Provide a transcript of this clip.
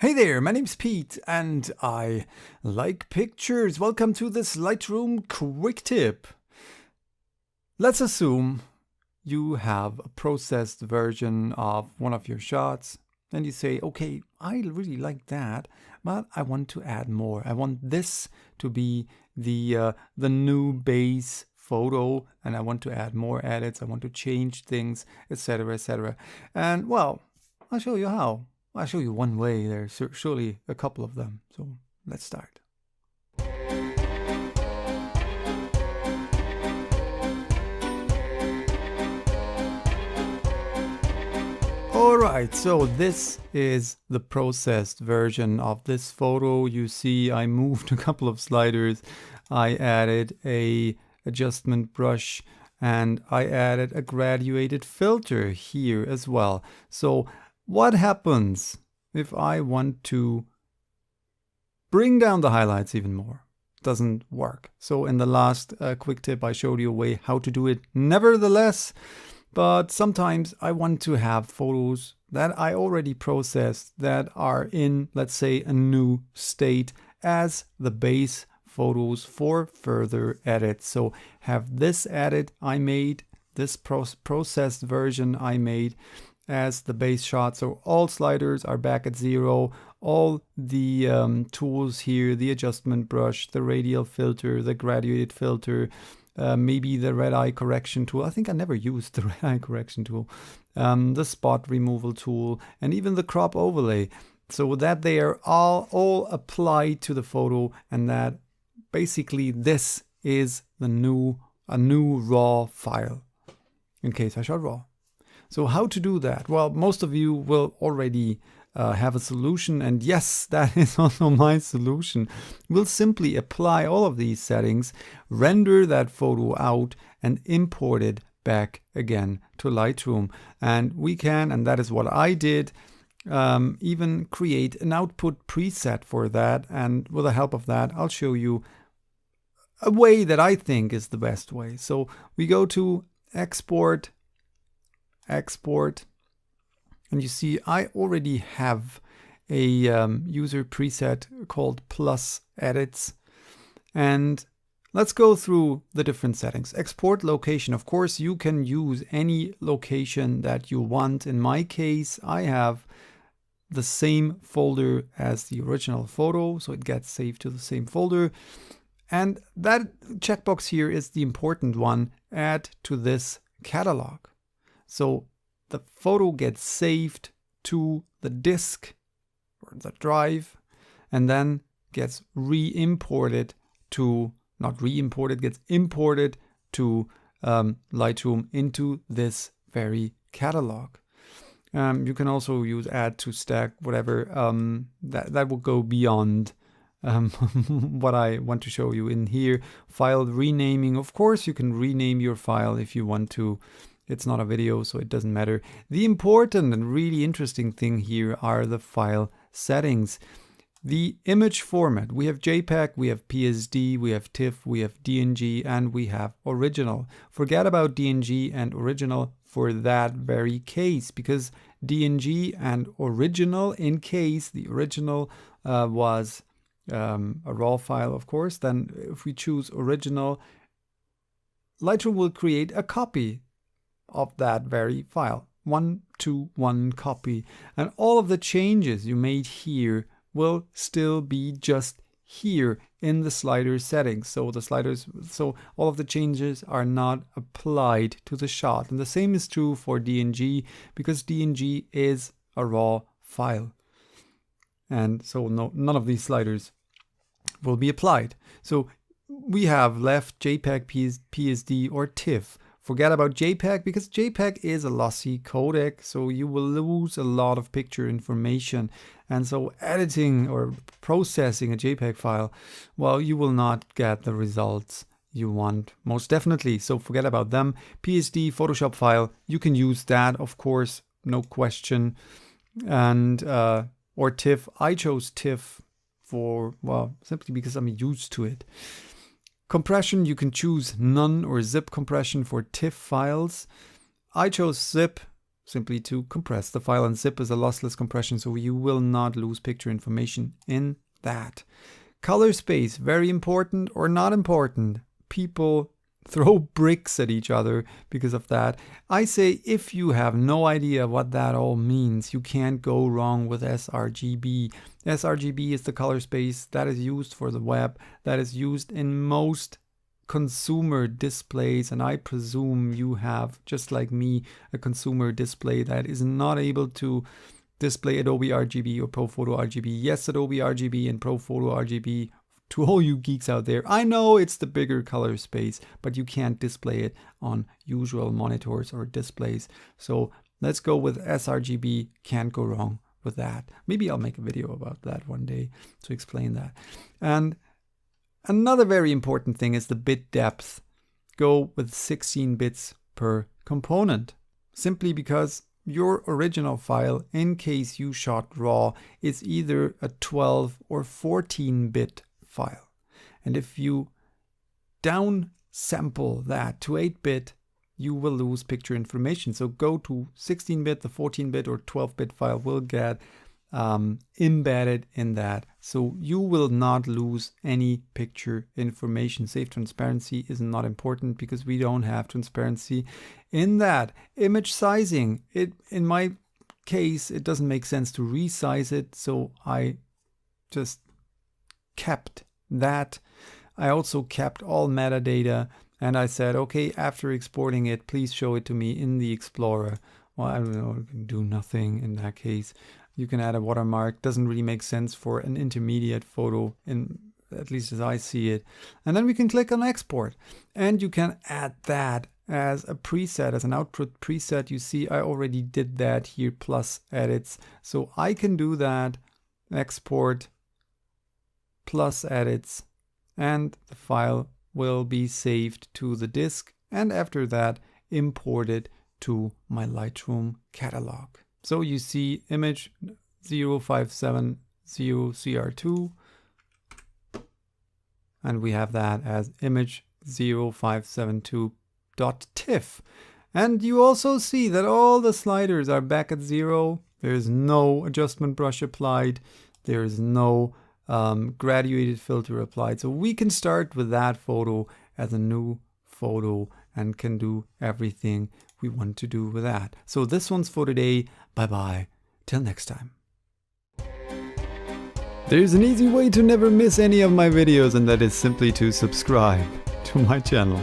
Hey there, my name's Pete and I like pictures. Welcome to this Lightroom Quicktip. Let's assume you have a processed version of one of your shots and you say, okay, I really like that, but I want to add more. I want this to be the new base photo and I want to add more edits. I want to change things, etc., etc. And well, I'll show you how. I'll show you one way. There's surely a couple of them. So let's start. Alright, so this is the processed version of this photo. You see I moved a couple of sliders. I added a adjustment brush and I added a graduated filter here as well. So what happens if I want to bring down the highlights even more? Doesn't work. So in the last quick tip I showed you a way how to do it nevertheless, but sometimes I want to have photos that I already processed that are in, let's say, a new state as the base photos for further edits. So have this edit I made, this processed version I made as the base shot. So all sliders are back at 0. All the tools here, the adjustment brush, the radial filter, the graduated filter, maybe the red eye correction tool. I think I never used the red eye correction tool. The spot removal tool, and even the crop overlay. So that they are all applied to the photo, and that basically this is a new raw file, in case I shot raw. So how to do that? Well, most of you will already have a solution, and yes, that is also my solution. We'll simply apply all of these settings, render that photo out, and import it back again to Lightroom. And we can, and that is what I did, even create an output preset for that. And with the help of that, I'll show you a way that I think is the best way. So we go to export, and you see I already have a user preset called plus edits, and let's go through the different settings. Export location, of course you can use any location that you want. In my case I have the same folder as the original photo, so it gets saved to the same folder. And that checkbox here is the important one, add to this catalog. So the photo gets saved to the disk or the drive and then gets re-imported to, not re-imported, gets imported to Lightroom into this very catalog. You can also use add to stack, whatever. That will go beyond what I want to show you in here. File renaming. Of course, you can rename your file if you want to. It's not a video, so it doesn't matter. The important and really interesting thing here are the file settings. The image format. We have JPEG, we have PSD, we have TIFF, we have DNG, and we have original. Forget about DNG and original for that very case, because DNG and original, in case the original was a raw file, of course, then if we choose original, Lightroom will create a copy of that very file, 1-to-1 copy, and all of the changes you made here will still be just here in the slider settings. So all of the changes are not applied to the shot, and the same is true for DNG, because DNG is a raw file, and so none of these sliders will be applied. So we have left JPEG, PSD, or TIFF. Forget about JPEG, because JPEG is a lossy codec, so you will lose a lot of picture information. And so editing or processing a JPEG file, well, you will not get the results you want, most definitely. So forget about them. PSD, Photoshop file, you can use that, of course, no question. And or TIFF. I chose TIFF for, well, simply because I'm used to it. Compression, you can choose none or zip compression for TIFF files. I chose zip simply to compress the file, and zip is a lossless compression, so you will not lose picture information in that. Color space, very important or not important. People throw bricks at each other because of that. I say if you have no idea what that all means, you can't go wrong with sRGB. sRGB is the color space that is used for the web, that is used in most consumer displays, and I presume you have, just like me, a consumer display that is not able to display Adobe RGB or ProPhoto RGB. Yes, Adobe RGB and ProPhoto RGB. To all you geeks out there, I know it's the bigger color space, but you can't display it on usual monitors or displays. So let's go with sRGB, can't go wrong with that. Maybe I'll make a video about that one day to explain that. And another very important thing is the bit depth. Go with 16 bits per component, simply because your original file, in case you shot RAW, is either a 12 or 14-bit file. And if you down sample that to 8-bit, you will lose picture information. So go to 16-bit, the 14-bit or 12-bit file will get embedded in that. So you will not lose any picture information. Safe transparency is not important because we don't have transparency in that. Image sizing, in my case, it doesn't make sense to resize it. So I just kept that. I also kept all metadata, and I said, okay, after exporting it, please show it to me in the Explorer. Well, I don't know, you can do nothing in that case. You can add a watermark. Doesn't really make sense for an intermediate photo, at least as I see it. And then we can click on export, and you can add that as a preset, as an output preset. You see, I already did that here, plus edits. So I can do that, export, plus edits, and the file will be saved to the disk, and after that imported to my Lightroom catalog. So you see image 0570 CR2, and we have that as image 0572.tiff. And you also see that all the sliders are back at 0. There is no adjustment brush applied. There is no graduated filter applied. So we can start with that photo as a new photo and can do everything we want to do with that. So this one's for today. Bye bye. Till next time. There's an easy way to never miss any of my videos, and that is simply to subscribe to my channel.